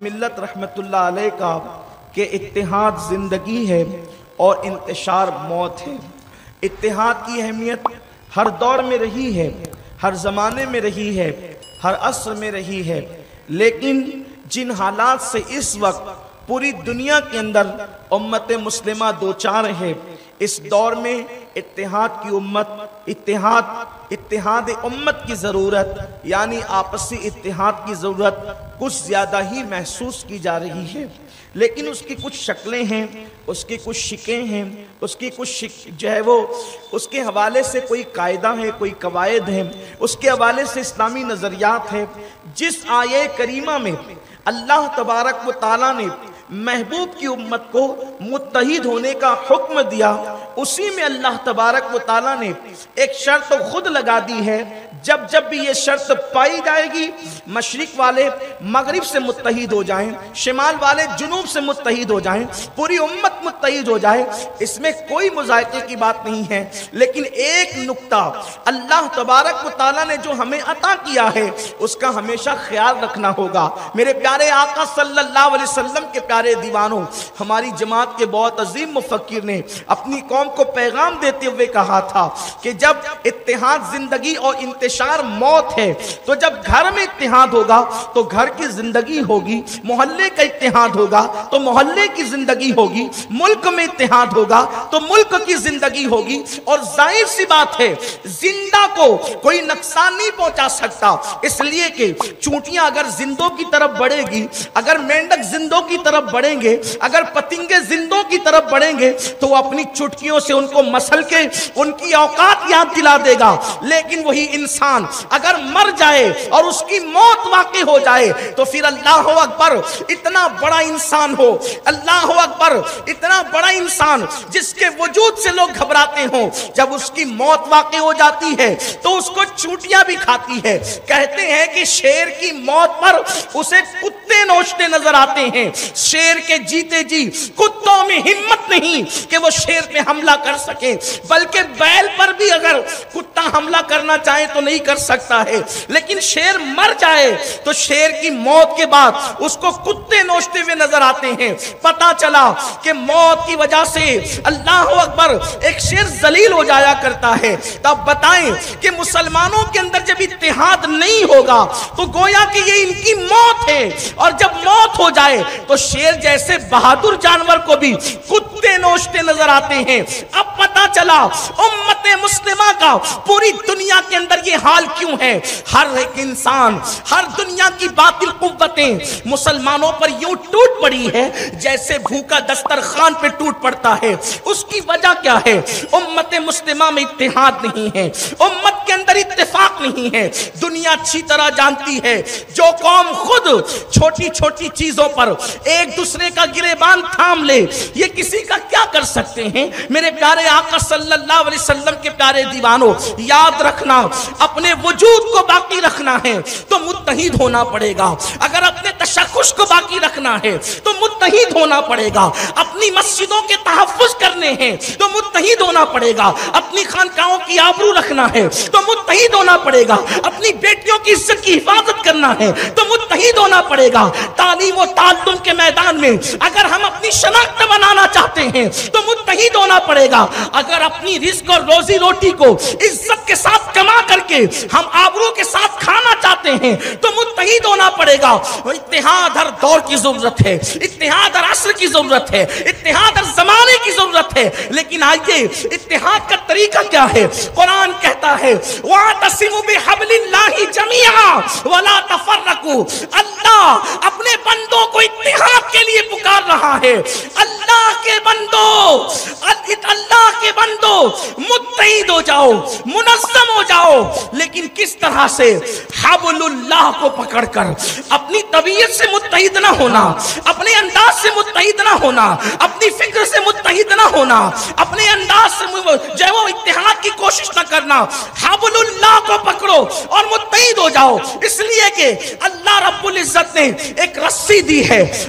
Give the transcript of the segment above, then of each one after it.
ملت رحمت اللہ علیہ کا کہ اتحاد زندگی ہے اور انتشار موت ہے۔ اتحاد کی اہمیت ہر دور میں رہی ہے، ہر زمانے میں رہی ہے، ہر عصر میں رہی ہے، لیکن جن حالات سے اس وقت پوری دنیا کے اندر امت مسلمہ دوچار ہے، اس دور میں اتحاد کی امت، اتحاد امت کی ضرورت، یعنی آپسی اتحاد کی ضرورت کچھ زیادہ ہی محسوس کی جا رہی ہے۔ لیکن اس کی کچھ شکلیں ہیں، اس کی کچھ شکیں ہیں، اس کی کچھ جو ہے وہ اس کے حوالے سے کوئی قاعدہ ہے، کوئی قواعد ہیں، اس کے حوالے سے اسلامی نظریات ہیں۔ جس آیے کریمہ میں اللہ تبارک و تعالیٰ نے محبوب کی امت کو متحد ہونے کا حکم دیا، اسی میں اللہ تبارک و تعالیٰ نے ایک شرط خود لگا دی ہے۔ جب بھی یہ شرط پائی جائے گی، مشرق والے مغرب سے متحد ہو جائیں، شمال والے جنوب سے متحد ہو جائیں، پوری امت متحد ہو جائے، اس میں کوئی مذائقے کی بات نہیں ہے۔ لیکن ایک نقطہ اللہ تبارک و تعالیٰ نے جو ہمیں عطا کیا ہے، اس کا ہمیشہ خیال رکھنا ہوگا۔ میرے پیارے آقا صلی اللہ علیہ وسلم کے پیارے دیوانوں، ہماری جماعت کے بہت عظیم مفکر نے اپنی قوم کو پیغام دیتے ہوئے کہا تھا کہ جب اتحاد زندگی اور انتشار موت ہے، تو جب گھر میں اتحاد ہوگا تو گھر کی زندگی ہوگی، محلے کا اتحاد ہوگا تو محلے کی زندگی ہوگی، ملک میں اتحاد ہوگا تو ملک کی زندگی ہوگی۔ اور ظاہر سی بات ہے، زندہ کو کوئی نقصان نہیں پہنچا سکتا، اس لیے کہ چونٹیاں اگر زندوں کی طرف بڑھے گی، اگر مینڈک زندوں کی طرف بڑھیں گے، اگر پتنگے زندوں کی طرف بڑھیں گے تو وہ اپنی چٹکیوں سے ان کو مسل کے ان کی اوقات یاد دلا دے گا۔ لیکن وہی انسان اگر مر جائے اور اس کی موت واقع ہو جائے تو پھر اللہ اکبر، اتنا بڑا انسان ہو، اللہ اکبر، اتنا بڑا انسان جس کے وجود سے لوگ گھبراتے ہوں، جب اس کی موت واقع ہو جاتی ہے تو اس کو چونٹیاں بھی کھاتی ہے۔ کہتے ہیں کہ شیر کی موت پر اسے کتے نوچتے نظر آتے ہیں۔ شیر کے جیتے جی کتوں میں ہمت نہیں کہ وہ شیر پہ حملہ کر سکے، بلکہ بیل پر بھی اگر کتا حملہ کرنا چاہے تو نہیں کر سکتا ہے۔ لیکن شیر مر جائے تو شیر کی موت کے بعد اس کو کتے نوچتے ہوئے نظر آتے ہیں۔ پتا چلا کہ موت کی وجہ سے اللہ اکبر ایک شیر ذلیل ہو جایا کرتا ہے۔ تب بتائیں کہ مسلمانوں کے اندر جب اتحاد نہیں ہوگا تو گویا کہ یہ ان کی موت ہے، اور جب موت ہو جائے تو شیر جیسے بہادر جانور کو بھی کتے نوچتے نظر آتے ہیں۔ اب پتا چلا امت مسلمہ کا پوری دنیا کے اندر یہ حال کیوں ہے۔ ہر ایک انسان، ہر دنیا کی باطل قوتیں مسلمانوں پر یوں ٹوٹ پڑی ہے جیسے بھوکا دسترخوان پہ ٹوٹ پڑتا ہے۔ اس کی وجہ کیا ہے؟ امت مسلمہ میں اتحاد نہیں ہے، امت کے اندر اتفاق نہیں ہے۔ دنیا اچھی طرح جانتی ہے، جو قوم خود چھوٹی چھوٹی چیزوں پر ایک دوسرے کا گریبان تھام لے، یہ کسی کا کیا کر سکتے ہیں؟ میرے پیارے آقا صلی اللہ علیہ وسلم کے پیارے دیوانوں، یاد رکھنا، اپنے وجود کو باقی رکھنا ہے تو متحد ہونا پڑے گا۔ اگر اپنے تشخص کو باقی رکھنا ہے تو متحد ہونا پڑے گا۔ اپنی مسجدوں کے تحفظ کرنے ہیں تو متحد ہونا پڑے گا۔ اپنی خانقاہوں کی آبرو رکھنا ہے تو متحد ہونا پڑے گا۔ اپنی بیٹیوں کی عزت کی حفاظت کرنا ہے تو متحد ہونا پڑے گا۔ تعلیم و تعلم کے میدان میں اگر ہم اپنی شناخت بنانا چاہتے ہیں تو متحد ہونا پڑے گا۔ اگر اپنی رزق اور روزی روٹی کو عزت کے ساتھ کما کر کے ہم آبرو کے ساتھ کھانا چاہتے ہیں تو متحد ہونا پڑے گا۔ اتحاد ہر دور کی ضرورت ہے، اتحاد ہر عصر کی ضرورت ہے، اتحاد ہر زمانے کی ضرورت ہے۔ لیکن آئیے اتحاد کا طریقہ کیا ہے؟ قرآن کہتا ہے وَاعْتَصِمُوا بِحَبْلِ اللَّهِ جَمِيعًا وَلَا تَفَرَّقُوا۔ اللہ اپنے بندوں کو اتحاد کے لیے پکار رہا ہے۔ اللہ کے بندو متحد ہو جاؤ، منظم ہو جاؤ، لیکن کس طرح سے؟ حبل اللہ کو پکڑ کر۔ اپنی طبیعت سے متحد نہ ہونا، اپنے انداز سے متحد نہ ہونا، اپنی فکر سے متحد نہ ہونا، اپنے انداز سے جو وہ اتحاد کی کوشش نہ کرنا۔ حبل اللہ کو پکڑو اور متحد ہو جاؤ، اس لیے کہ اللہ رب العزت نے ایک رسی دی ہے،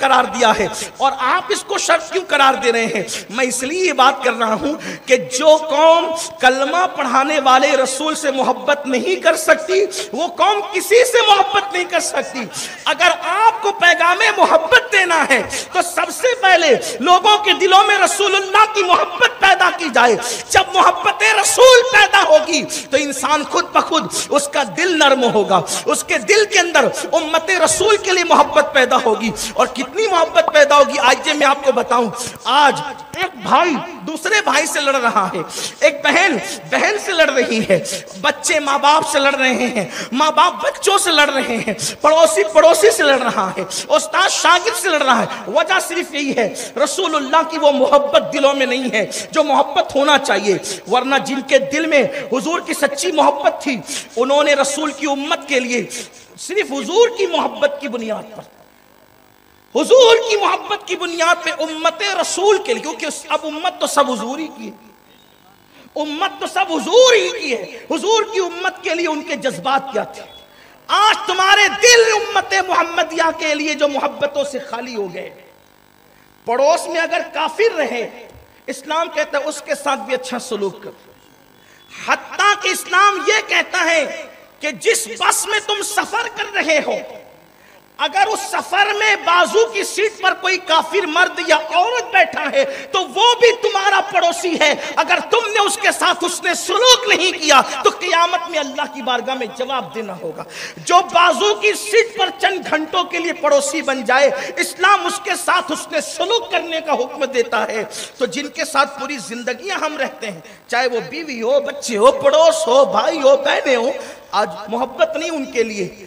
قرار دیا ہے اور آپ اس کو شرط کیوں قرار دے رہے ہیں؟ میں اس لیے یہ بات کر رہا ہوں کہ جو قوم کلمہ پڑھانے والے رسول سے محبت نہیں کر سکتی وہ قوم کسی سے محبت نہیں کر سکتی۔ اگر آپ کو پیغام محبت دینا ہے تو سب سے پہلے لوگوں کے دلوں میں رسول اللہ کی محبت پیدا کی جائے۔ جب محبت رسول پیدا ہوگی تو انسان خود بخود اس کا دل نرم ہوگا، اس کے دل کے اندر امت رسول کے لیے محبت پیدا ہوگی۔ اور کتنی محبت پیدا ہوگی آئیے میں آپ کو بتاؤں۔ آج ایک بھائی دوسرے بھائی سے لڑ رہا ہے، ایک بہن بہن سے لڑ رہی ہے، بچے ماں باپ سے لڑ رہے ہیں، ماں باپ بچوں سے لڑ رہے ہیں، پڑوسی پڑوسی سے لڑ رہا ہے، استاد شاگرد سے لڑ رہا ہے۔ وجہ صرف یہی ہے رسول اللہ کی وہ محبت دلوں میں نہیں ہے جو محبت ہونا چاہیے، ورنہ جن کے دل میں حضور کی سچی محبت تھی انہوں نے رسول کی امت کے لیے صرف حضور کی محبت کی بنیاد پر، حضور کی محبت کی بنیاد پہ امت رسول کے لیے، کیونکہ اب امت تو سب حضور ہی کی ہے، امت تو سب حضور ہی کی ہے، حضور کی امت کے لیے ان کے جذبات کیا تھے؟ آج تمہارے دل امت محمدیہ کے لیے جو محبتوں سے خالی ہو گئے۔ پڑوس میں اگر کافر رہے اسلام کہتا ہے اس کے ساتھ بھی اچھا سلوک کرو، حتیٰ کہ اسلام یہ کہتا ہے کہ جس بس میں تم سفر کر رہے ہو اگر اس سفر میں بازو کی سیٹ پر کوئی کافر مرد یا عورت بیٹھا ہے تو وہ بھی تمہارا پڑوسی ہے، اگر تم نے اس کے ساتھ حسن سلوک نہیں کیا تو قیامت میں اللہ کی بارگاہ میں جواب دینا ہوگا۔ جو بازو کی سیٹ پر چند گھنٹوں کے لیے پڑوسی بن جائے اسلام اس کے ساتھ حسن سلوک کرنے کا حکم دیتا ہے۔ تو جن کے ساتھ پوری زندگیاں ہم رہتے ہیں چاہے وہ بیوی ہو، بچے ہو، پڑوس ہو، بھائی ہو، بہنیں ہو، آج محبت نہیں ان کے لیے